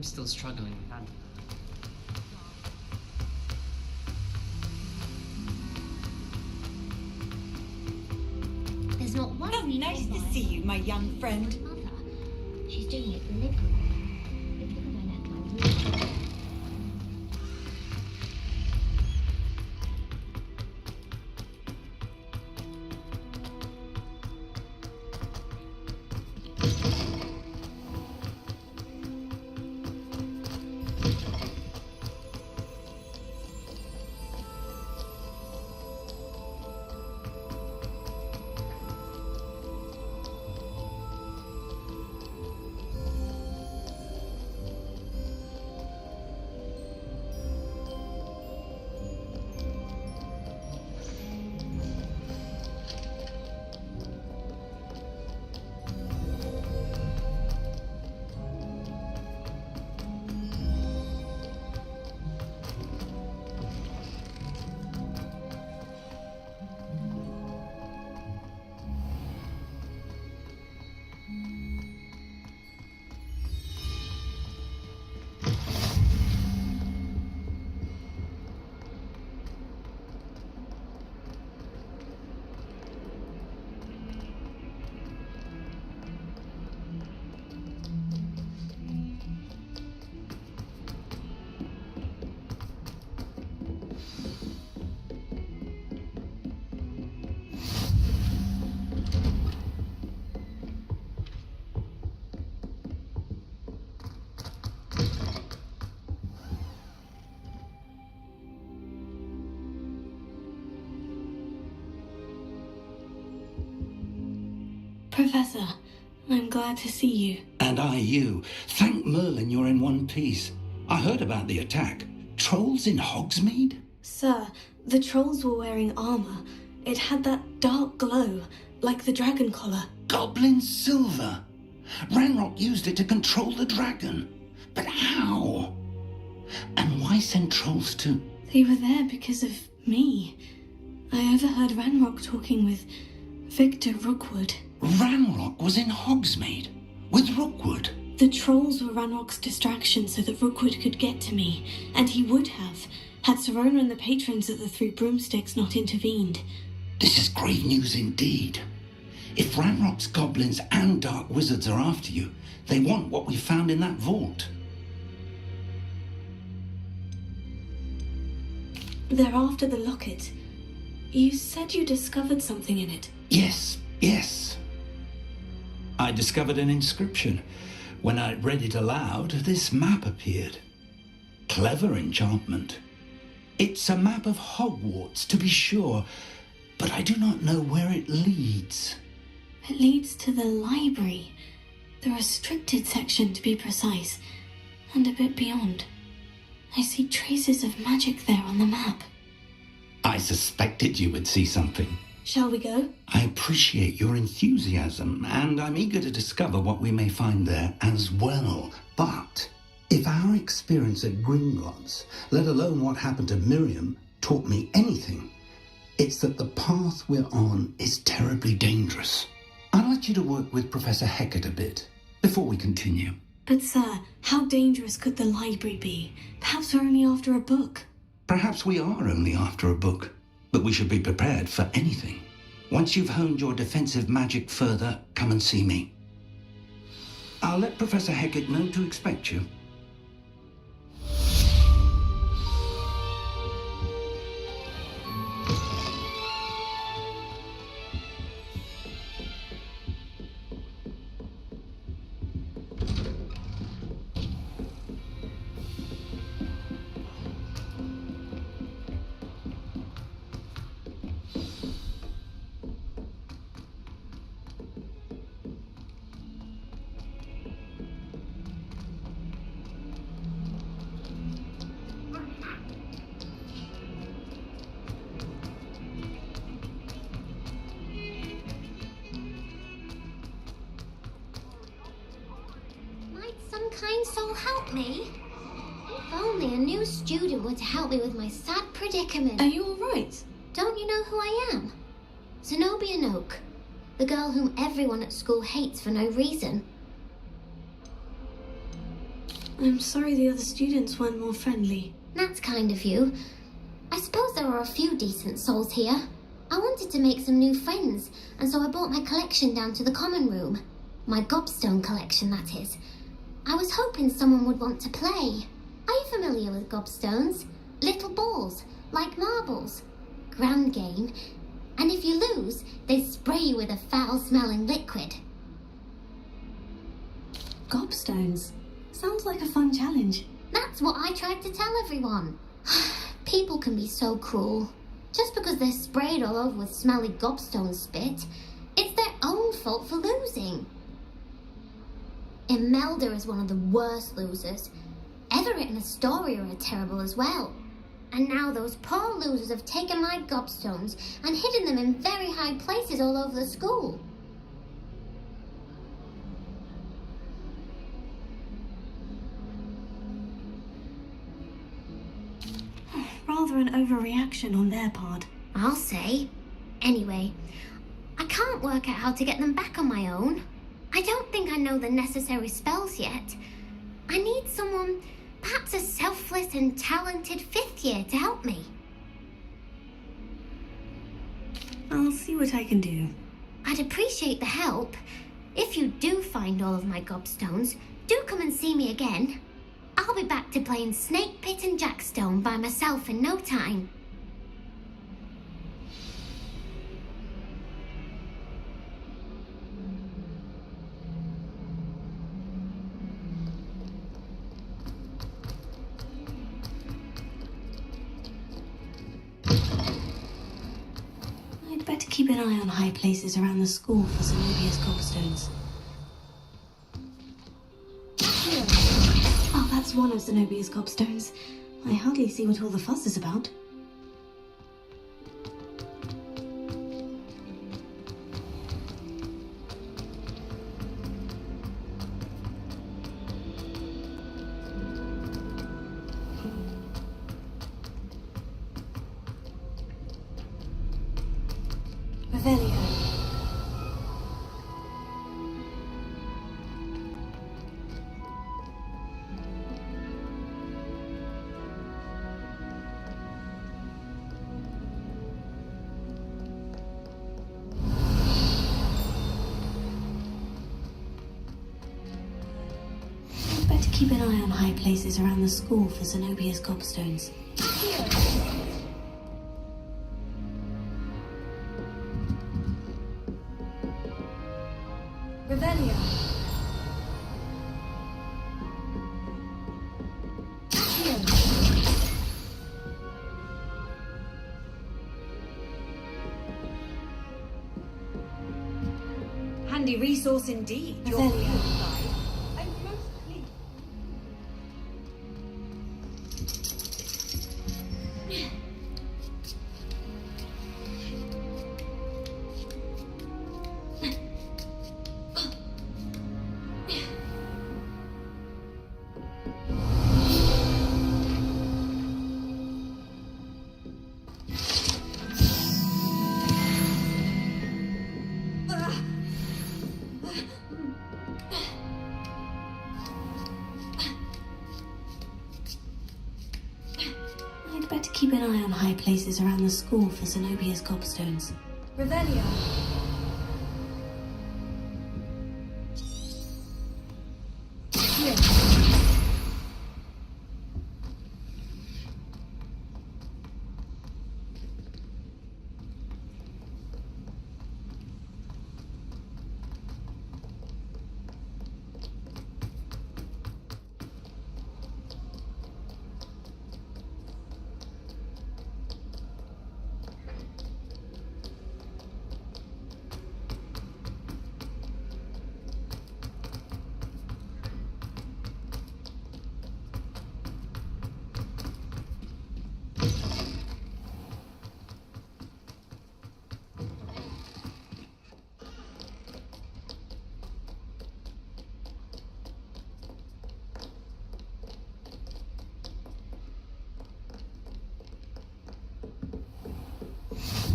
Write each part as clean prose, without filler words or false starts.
still struggling with that. There's not one. Oh, nice to see you, my young friend. Mother, she's doing it deliberately. If you don't act like me. Professor, I'm glad to see you. And I you. Thank Merlin you're in one piece. I heard about the attack. Trolls in Hogsmeade? Sir, the trolls were wearing armor. It had that dark glow, like the dragon collar. Goblin silver. Ranrock used it to control the dragon. But how? And why send trolls to... They were there because of me. I overheard Ranrock talking with Victor Rookwood. Ranrock was in Hogsmeade with Rookwood. The trolls were Ranrock's distraction so that Rookwood could get to me, and he would have, had Serona and the patrons at the Three Broomsticks not intervened. This is grave news indeed. If Ranrock's goblins and dark wizards are after you, they want what we found in that vault. They're after the locket. You said you discovered something in it. Yes. I discovered an inscription. When I read it aloud, this map appeared. Clever enchantment. It's a map of Hogwarts, to be sure, but I do not know where it leads. It leads to the library. The restricted section, to be precise, and a bit beyond. I see traces of magic there on the map. I suspected you would see something. Shall we go? I appreciate your enthusiasm, and I'm eager to discover what we may find there as well. But if our experience at Gringotts, let alone what happened to Miriam, taught me anything, it's that the path we're on is terribly dangerous. I'd like you to work with Professor Hecat a bit before we continue. But sir, how dangerous could the library be? Perhaps we're only after a book. Perhaps we are only after a book, but we should be prepared for anything. Once you've honed your defensive magic further, come and see me. I'll let Professor Hecat know to expect you. Some kind soul help me. If only a new student were to help me with my sad predicament. Are you all right? Don't you know who I am? Zenobia Noak, the girl whom everyone at school hates for no reason. I'm sorry the other students weren't more friendly. That's kind of you. I suppose there are a few decent souls here. I wanted to make some new friends, and so I brought my collection down to the common room. My gobstone collection, that is. I was hoping someone would want to play. Are you familiar with gobstones? Little balls, like marbles. Ground game. And if you lose, they spray you with a foul-smelling liquid. Gobstones? Sounds like a fun challenge. That's what I tried to tell everyone. People can be so cruel. Just because they're sprayed all over with smelly gobstone spit, it's their own fault for losing. Imelda is one of the worst losers. Everett and Astoria are terrible as well. And now those poor losers have taken my gobstones and hidden them in very high places all over the school. Rather an overreaction on their part. I'll say. Anyway, I can't work out how to get them back on my own. I don't think I know the necessary spells yet. I need someone, perhaps a selfless and talented fifth year to help me. I'll see what I can do. I'd appreciate the help. If you do find all of my gobstones, do come and see me again. I'll be back to playing Snake Pit and Jackstone by myself in no time. I'd better keep an eye on high places around the school for Zenobia's gobstones. Oh, that's one of Zenobia's gobstones. I hardly see what all the fuss is about. Revelio. I'd better keep an eye on high places around the school for Zenobia's gobstones. Revelio. Handy resource indeed. Your Revelio. field guide. I'm most pleased. I'd better keep an eye on high places around the school for Zenobia's gobstones. Revelio.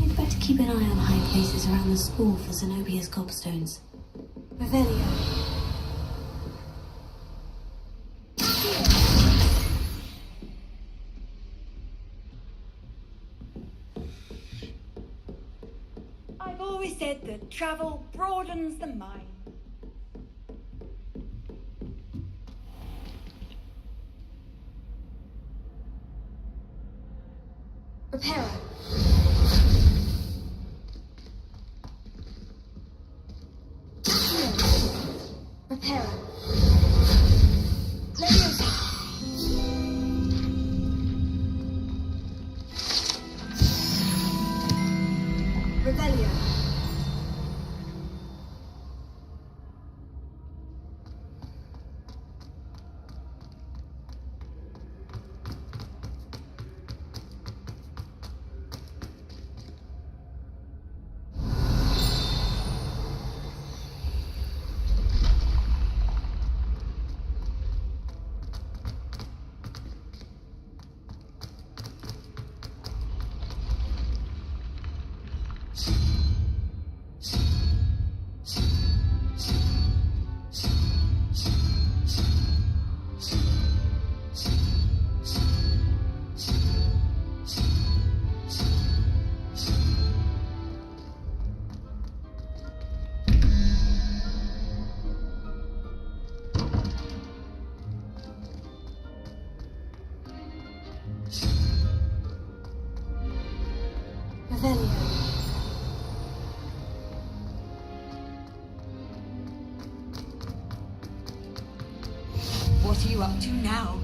I'd better keep an eye on high places around the school for Zenobia's gobstones. Revelio. always said that travel broadens the mind. Repairer. Repairer. Leviosa. Revelio. Revelio. What are you up to now?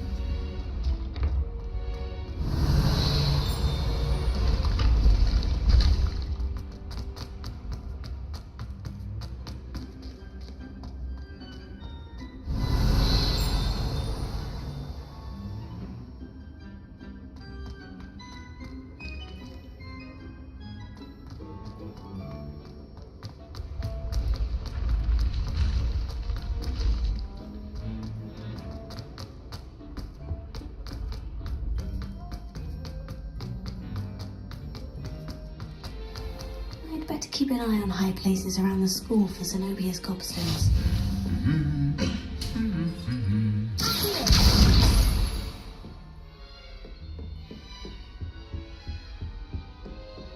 I'd better keep an eye on high places around the school for Zenobia's gobstones.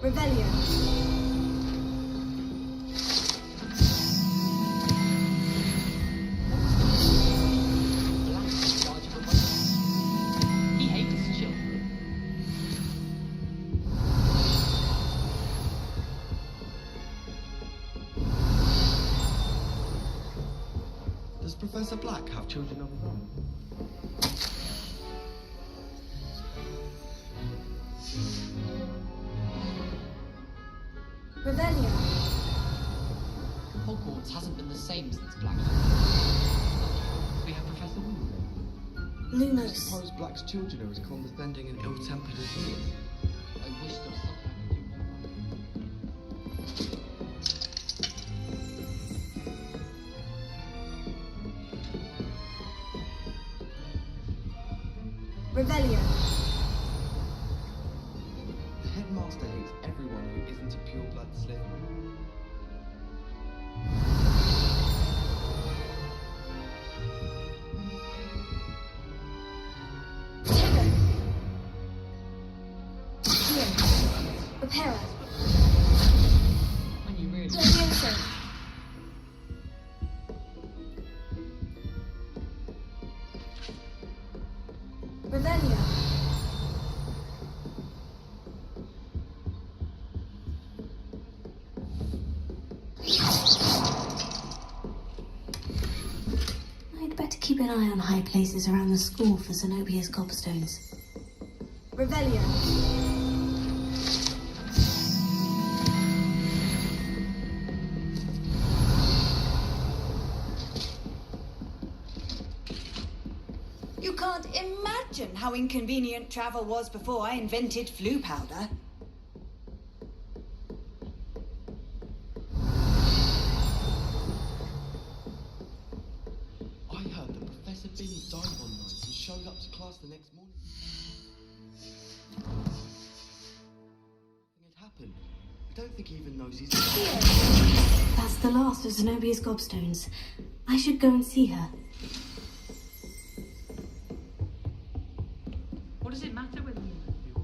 Revelio. He hates children. Does Professor Black have children of his own? Revelio. Hogwarts hasn't been the same since Black. We have Professor Wu. I Lumos. suppose Black's children are as condescending and ill-tempered as he is. I wish there was something I could do. Revelio. The headmaster hates everyone who isn't a pure-blood Slytherin. Repairer. When you really Leviosa. Revelio. I'd better keep an eye on high places around the school for Zenobia's gobstones. Revelio. You can't imagine how inconvenient travel was before I invented flu powder. I heard that Professor Binns died one night and showed up to class the next morning. Something had happened. I don't think he even knows he's dead. That's the last of Zenobia's gobstones. I should go and see her. What does it matter whether you are?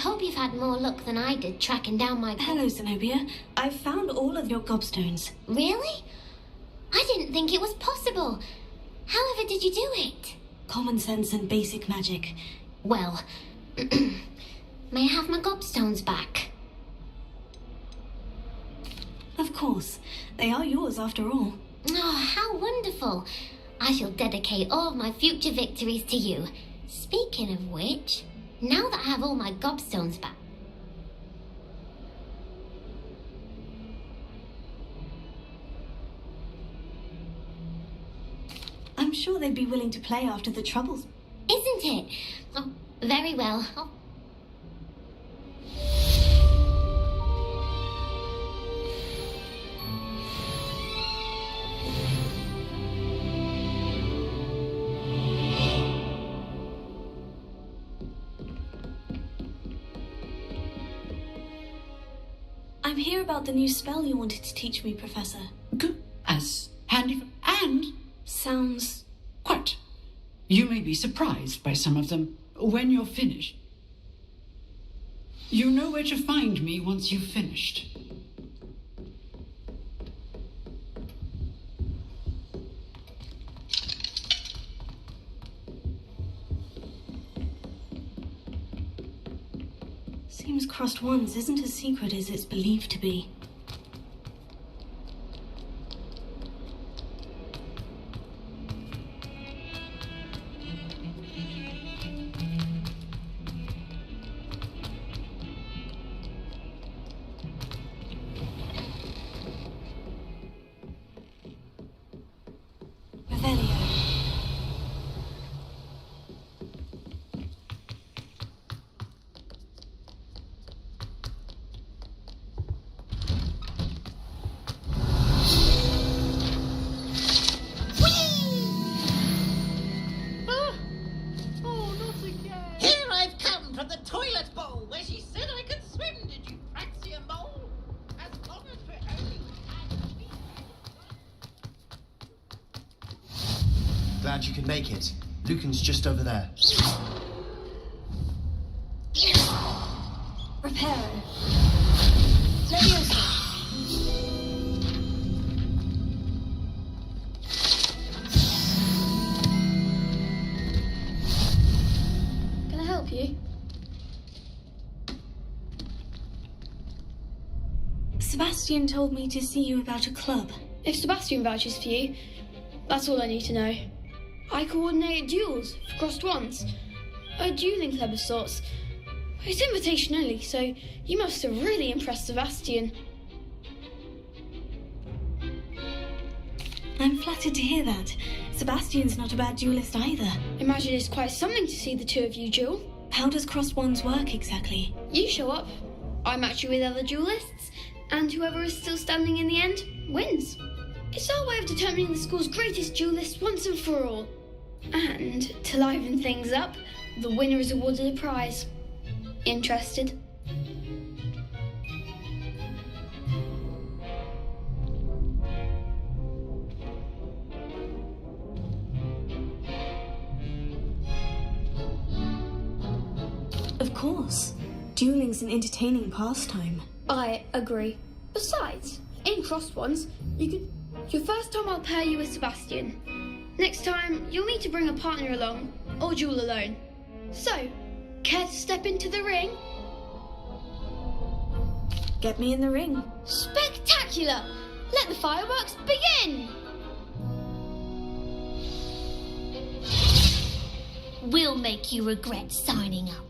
hope you've had more luck than I did tracking down my... Hello, Zenobia. I've found all of your gobstones. Really? I didn't think it was possible. However did you do it? Common sense and basic magic. Well, may I have my gobstones back? Of course. They are yours after all. Oh, how wonderful. I shall dedicate all of my future victories to you. Speaking of which, now that I have all my gobstones back... I'm sure they'd be willing to play after the troubles. Isn't it? Oh, very well. Oh. I'm here about the new spell you wanted to teach me, Professor. Good. As handy and Sounds... quite. You may be surprised by some of them when you're finished. You know where to find me once you've finished. Seems crossed wands isn't as secret as it's believed to be. Revelio. Here I've come from the toilet bowl where she said I could swim. Did you fancy a mole? As long as we're only... Glad you could make it. Lucan's just over there. Reparo. Leviosa. Can I help you? Sebastian told me to see you about a club. If Sebastian vouches for you, that's all I need to know. I coordinate duels for crossed wands. A dueling club of sorts. It's invitation only, so you must have really impressed Sebastian. I'm flattered to hear that. Sebastian's not a bad duelist either. Imagine it's quite something to see the two of you duel. How does crossed wands work exactly? You show up, I match you with other duelists, and whoever is still standing in the end wins. It's our way of determining the school's greatest duelist once and for all. And to liven things up, the winner is awarded a prize. Interested? Of course. Dueling's an entertaining pastime. I agree. Besides, in crossed ones, your first time I'll pair you with Sebastian. Next time, you'll need to bring a partner along, or duel alone. So, care to step into the ring? Get me in the ring. Spectacular! Let the fireworks begin! We'll make you regret signing up.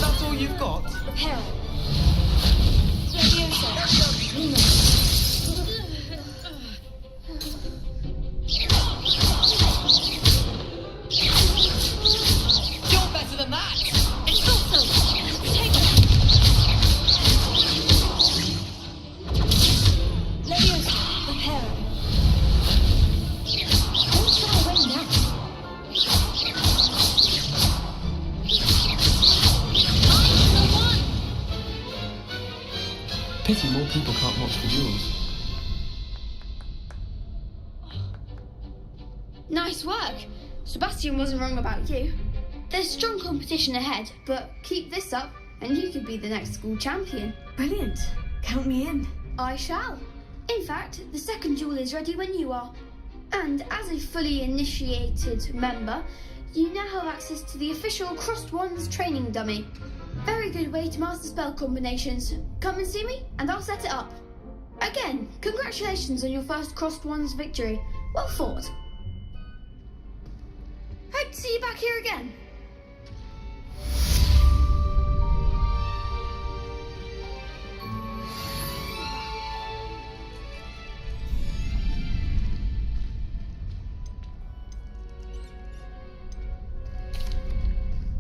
That's all you've got? Reparo. You're better than that! It's also take Leviosa. Reparo. Pity more people can't watch the duels. Nice work. Sebastian wasn't wrong about you. There's strong competition ahead, but keep this up and you could be the next school champion. Brilliant. Count me in. I shall. In fact, the second duel is ready when you are. And as a fully initiated member, you now have access to the official Crossed Wands training dummy. Very good way to master spell combinations. Come and see me and I'll set it up. Again, congratulations on your first Crossed Wands victory. Well fought. Hope to see you back here again.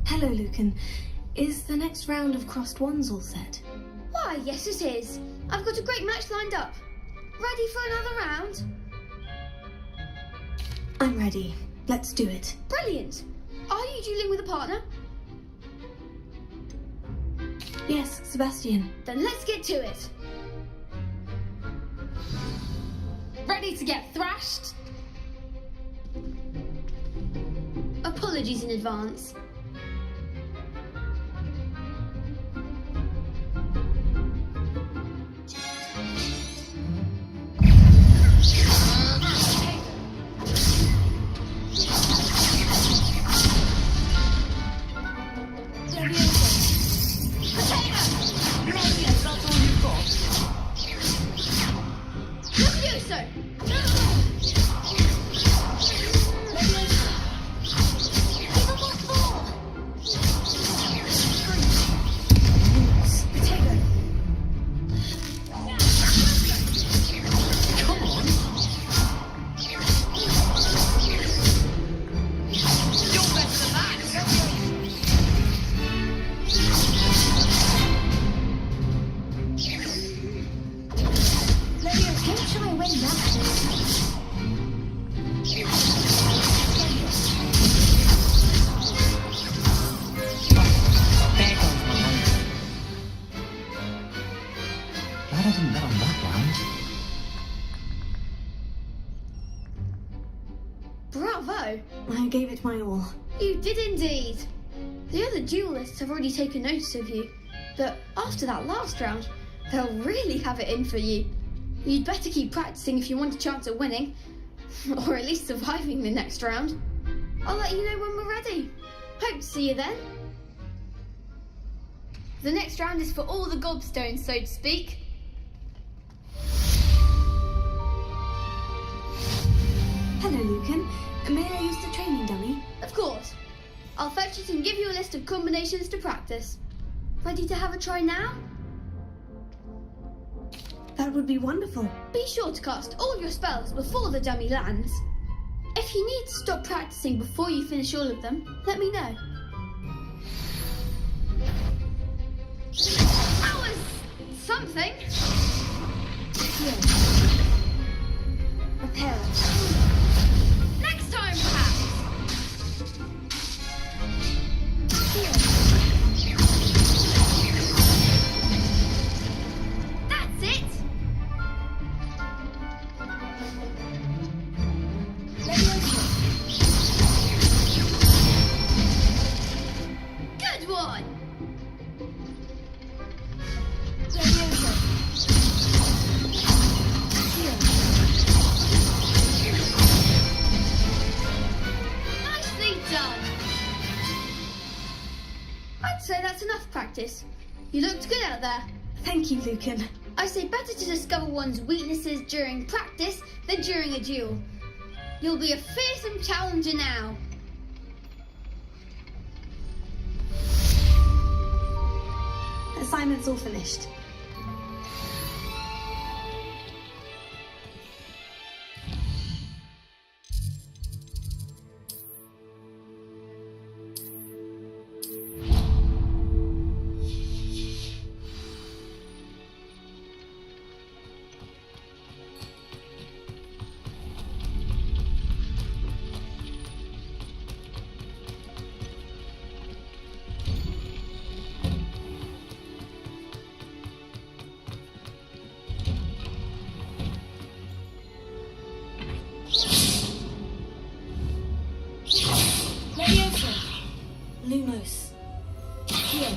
Hello, Lucan. Is the next round of Crossed Wands all set? Why, yes it is. I've got a great match lined up. Ready for another round? I'm ready. Let's do it. Brilliant. Are you dueling with a partner? Yes, Sebastian. Then let's get to it. Ready to get thrashed? Apologies in advance. Bravo! I gave it my all. You did indeed. The other duelists have already taken notice of you, but after that last round, they'll really have it in for you. You'd better keep practicing if you want a chance at winning, or at least surviving the next round. I'll let you know when we're ready. Hope to see you then. The next round is for all the gobstones, so to speak. Hello, Lucan. May I use the training dummy? Of course. I'll fetch it and give you a list of combinations to practice. Ready to have a try now? That would be wonderful. Be sure to cast all your spells before the dummy lands. If you need to stop practicing before you finish all of them, let me know. That was something. Here. Repair it. Next time, perhaps. Here. That's it. Good one. Nicely done. I'd say that's enough practice. You looked good out there. Thank you, Lucan. I say better to discover one's weaknesses during practice than during a duel. You'll be a fearsome challenger now. Assignment's all finished. Lumos. Here.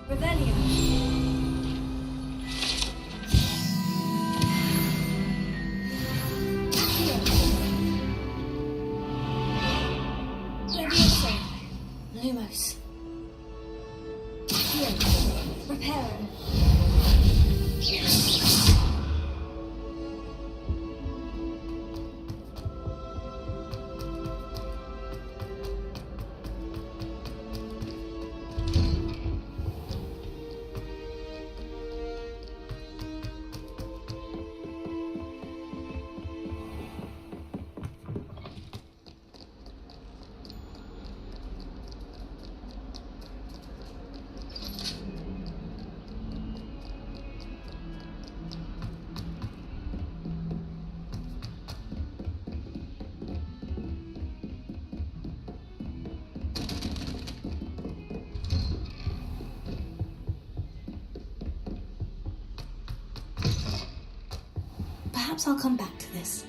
Revelio. Here. Levioso. Lumos. Here. Reparo. Perhaps I'll come back to this.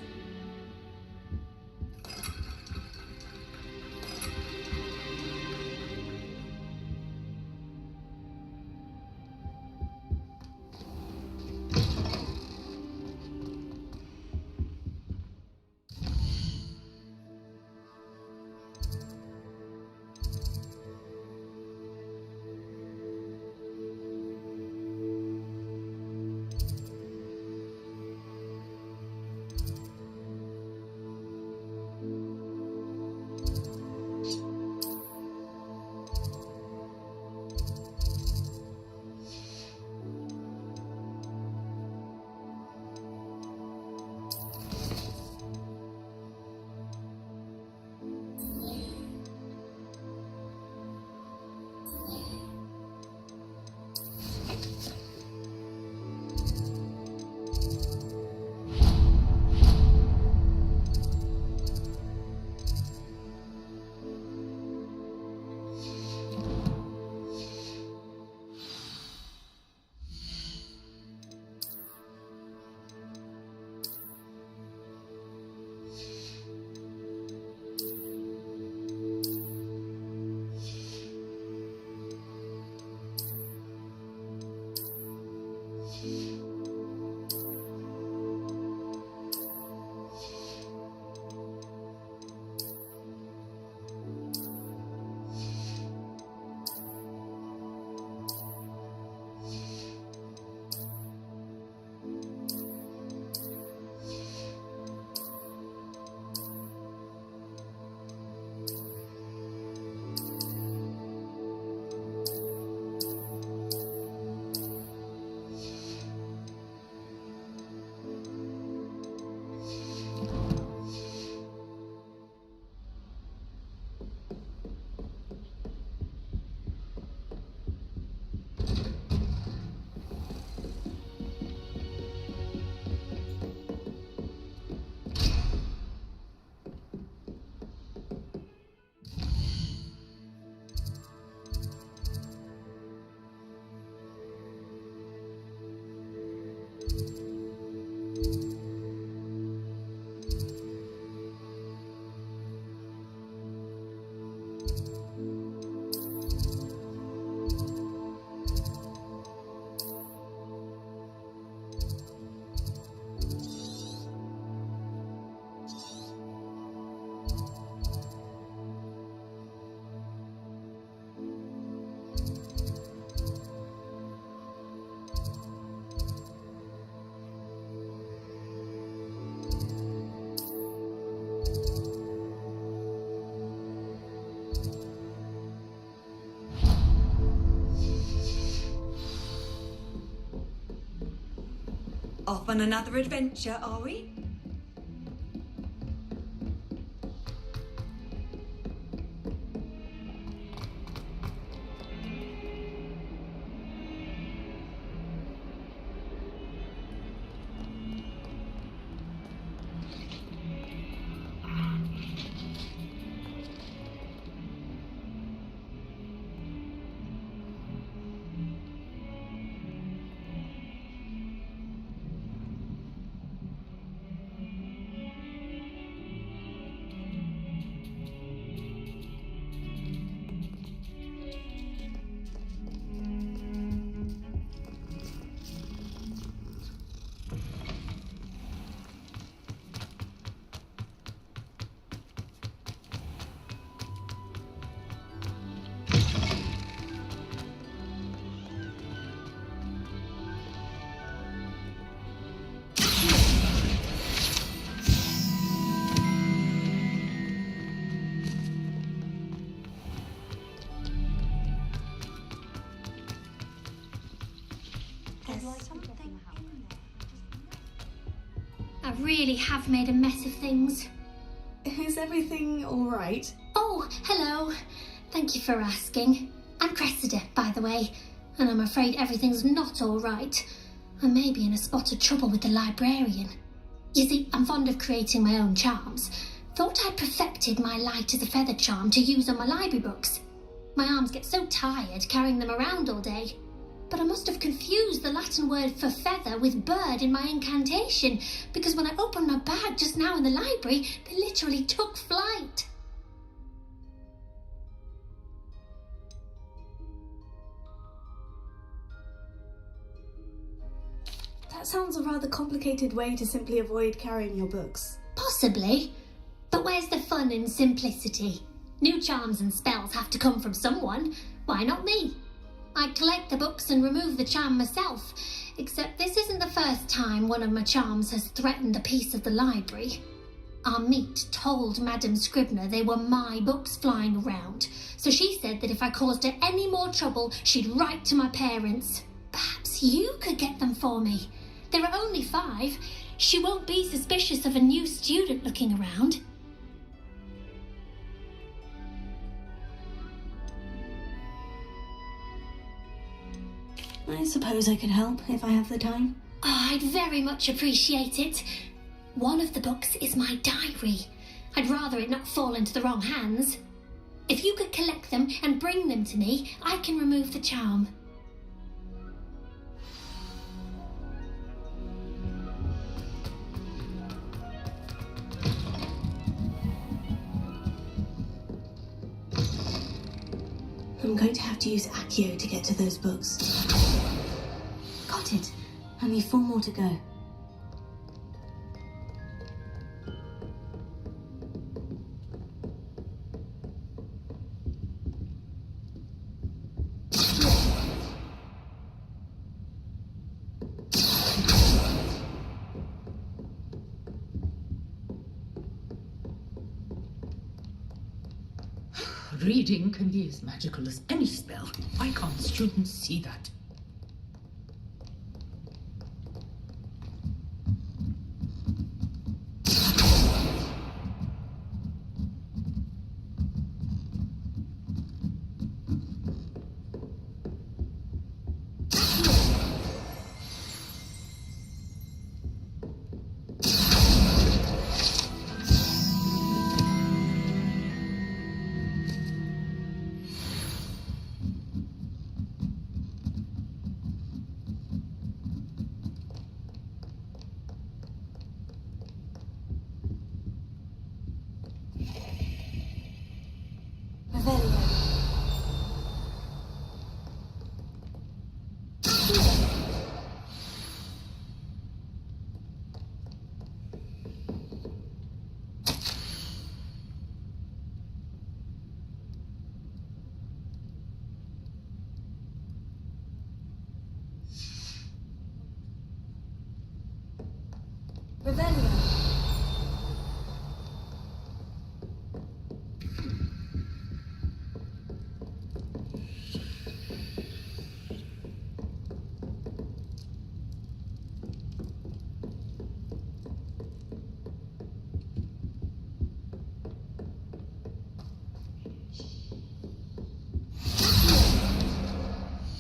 Off on another adventure, are we? really have made a mess of things. Is everything alright? Oh, hello. Thank you for asking. I'm Cressida, by the way, and I'm afraid everything's not alright. I may be in a spot of trouble with the librarian. You see, I'm fond of creating my own charms. Thought I'd perfected my light as a feather charm to use on my library books. My arms get so tired carrying them around all day. But I must have confused the Latin word for feather with bird in my incantation, because when I opened my bag just now in the library, they literally took flight. That sounds a rather complicated way to simply avoid carrying your books. Possibly. But where's the fun in simplicity? New charms and spells have to come from someone. Why not me? I collect the books and remove the charm myself, except this isn't the first time one of my charms has threatened a piece of the library. Our meet told Madame Scribner they were my books flying around, so she said that if I caused her any more trouble, she'd write to my parents. Perhaps you could get them for me. There are only 5. She won't be suspicious of a new student looking around. I suppose I could help if I have the time. Oh, I'd very much appreciate it. One of the books is my diary. I'd rather it not fall into the wrong hands. If you could collect them and bring them to me, I can remove the charm. I'm going to have to use Accio to get to those books. Got it. Only 4 more to go. Reading can be as magical as any spell. Why can't students see that?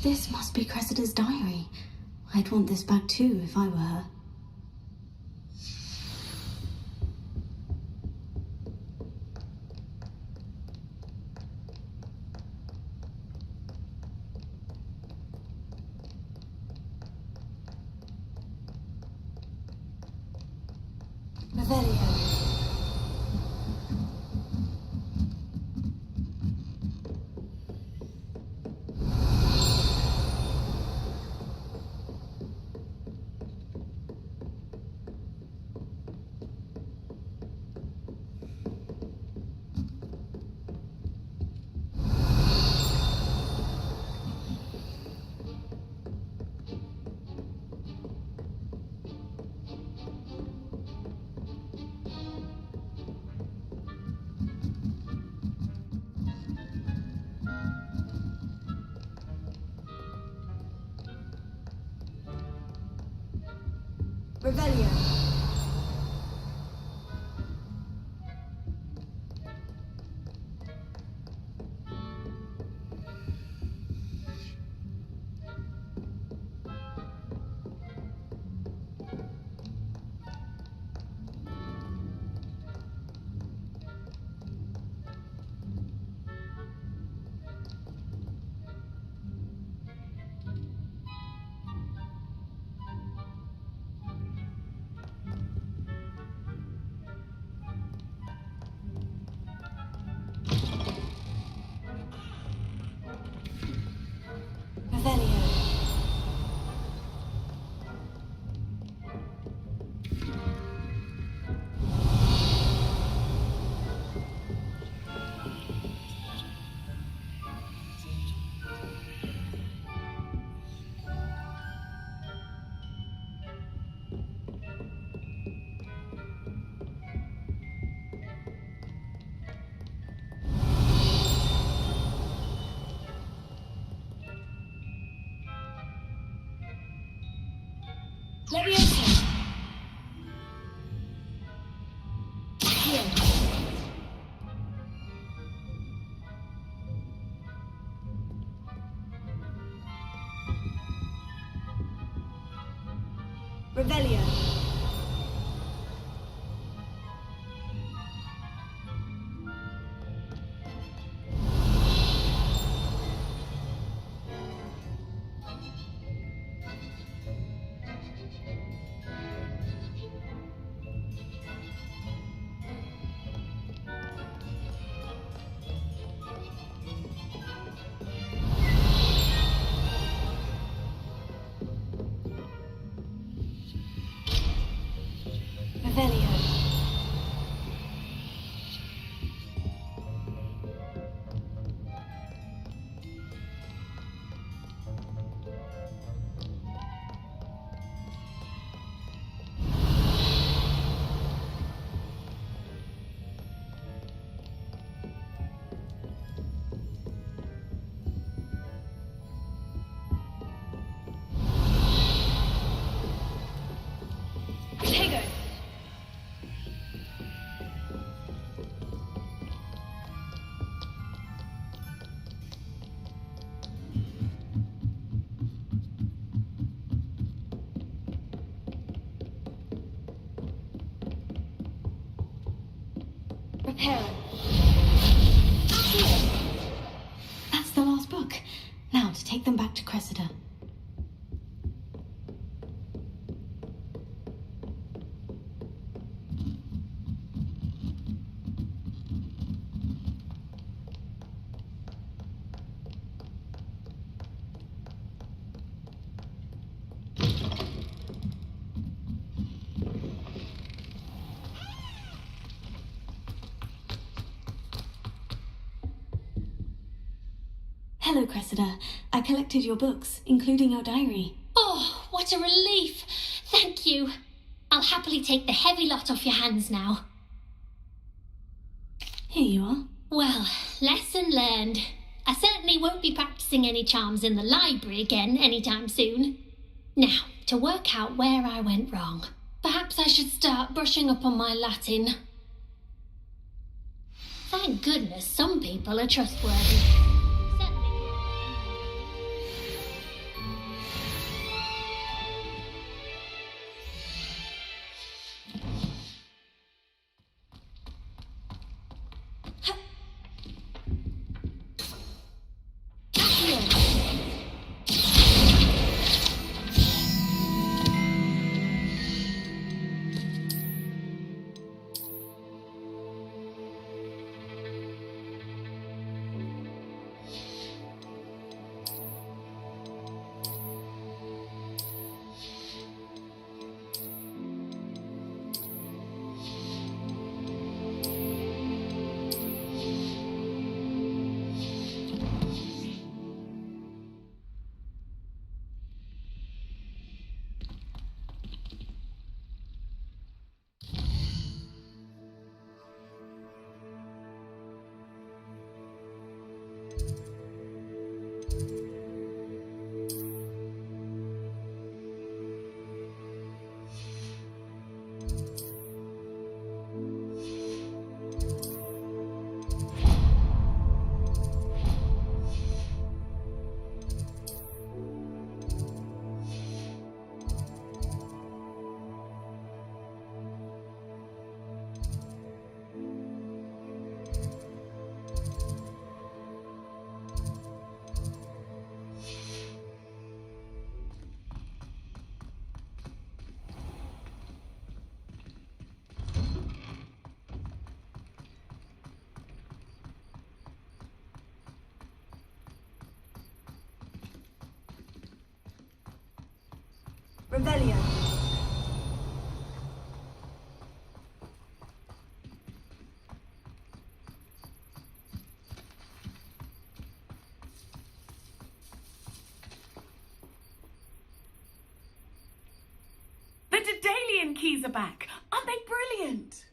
This must be Cressida's diary. I'd want this back too if I were her. Revelio. Revelio. Leviosa. Here. Revelio. Revelio. Tego. Repair. That's the last book. Now to take them back to Cressida. Hello, Cressida. I collected your books, including your diary. Oh, what a relief! Thank you. I'll happily take the heavy lot off your hands now. Here you are. Well, lesson learned. I certainly won't be practicing any charms in the library again anytime soon. Now, to work out where I went wrong. Perhaps I should start brushing up on my Latin. Thank goodness some people are trustworthy. Revelio. The Daedalian keys are back. Aren't they brilliant?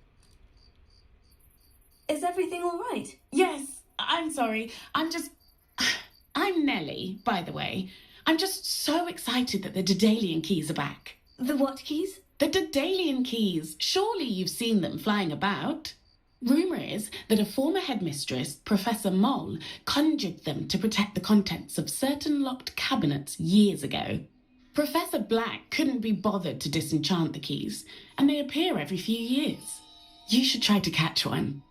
Is everything all right? Yes, I'm sorry. I'm Nellie, by the way. I'm just so excited that the Daedalian keys are back. The what keys? The Daedalian keys. Surely you've seen them flying about. Rumour is that a former headmistress, Professor Moll, conjured them to protect the contents of certain locked cabinets years ago. Professor Black couldn't be bothered to disenchant the keys, and they appear every few years. You should try to catch one.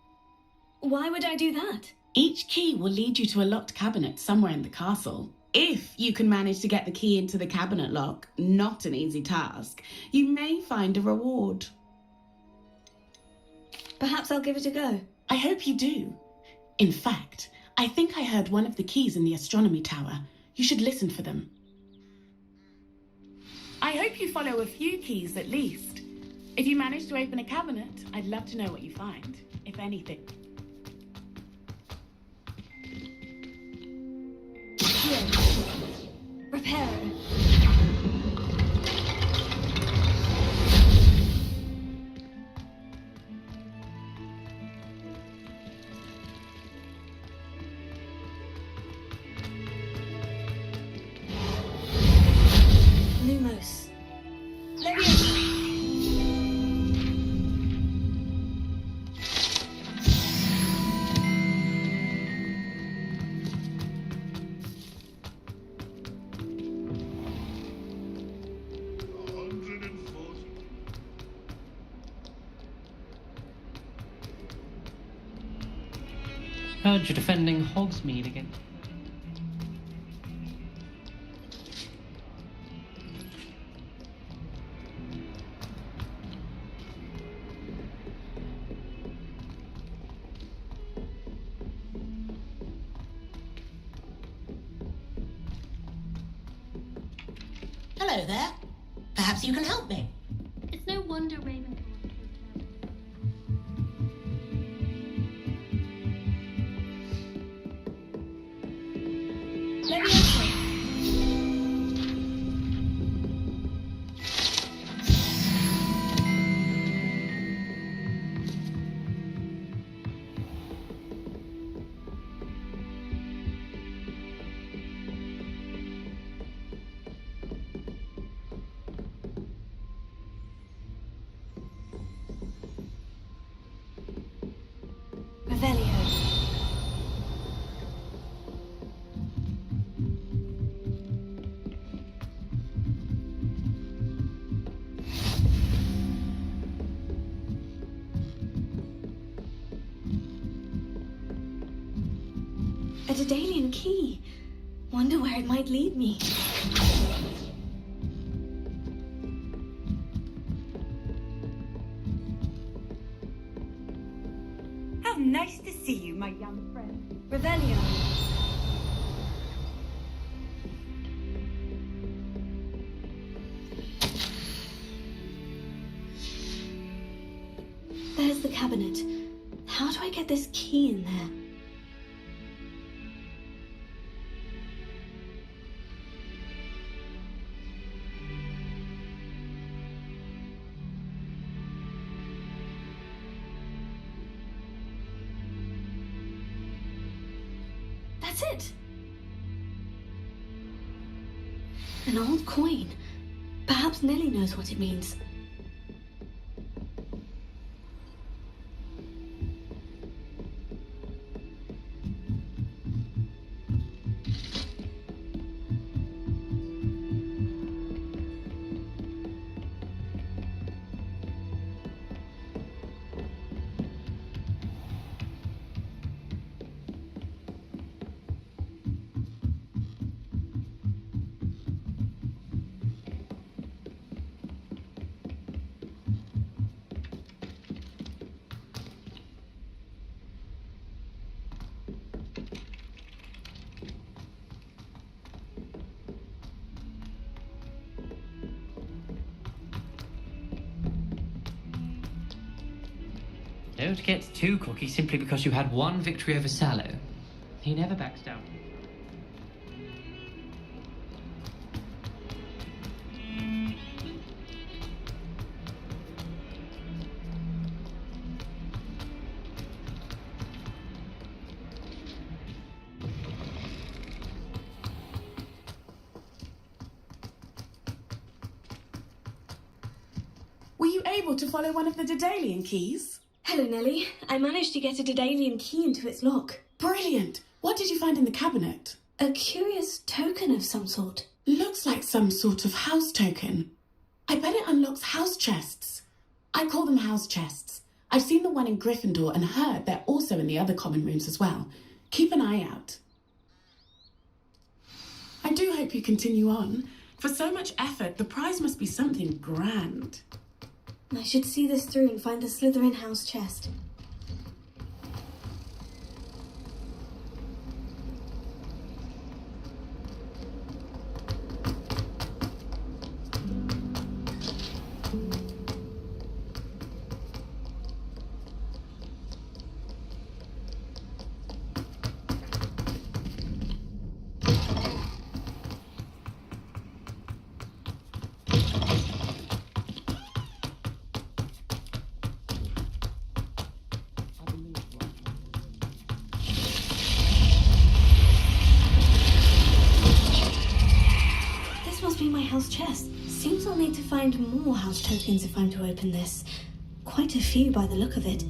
Why would I do that? Each key will lead you to a locked cabinet somewhere in the castle. If you can manage to get the key into the cabinet lock, not an easy task, you may find a reward. Perhaps I'll give it a go. I hope you do. In fact, I think I heard one of the keys in the astronomy tower. You should listen for them. I hope you follow a few keys at least. If you manage to open a cabinet, I'd love to know what you find, if anything. Here. Reparo. Lumos. Heard you're defending Hogsmeade again. Hello there. Perhaps you can help me. It's no wonder Ravenclaw. Revelio. A Daedalian key. Wonder where it might lead me. How nice to see you, my young friend. Revelio. There's the cabinet. How do I get this key in there? That's it. An old coin. Perhaps Nellie knows what it means. Don't get too cocky simply because you had one victory over Sallow. He never backs down. Were you able to follow one of the Daedalian keys? Hello, Nellie. I managed to get a Daedalian key into its lock. Brilliant! What did you find in the cabinet? A curious token of some sort. Looks like some sort of house token. I bet it unlocks house chests. I call them house chests. I've seen the one in Gryffindor and heard they're also in the other common rooms as well. Keep an eye out. I do hope you continue on. For so much effort, the prize must be something grand. I should see this through and find the Slytherin house chest. My house chest. Seems I'll need to find more house tokens if I'm to open this. Quite a few by the look of it.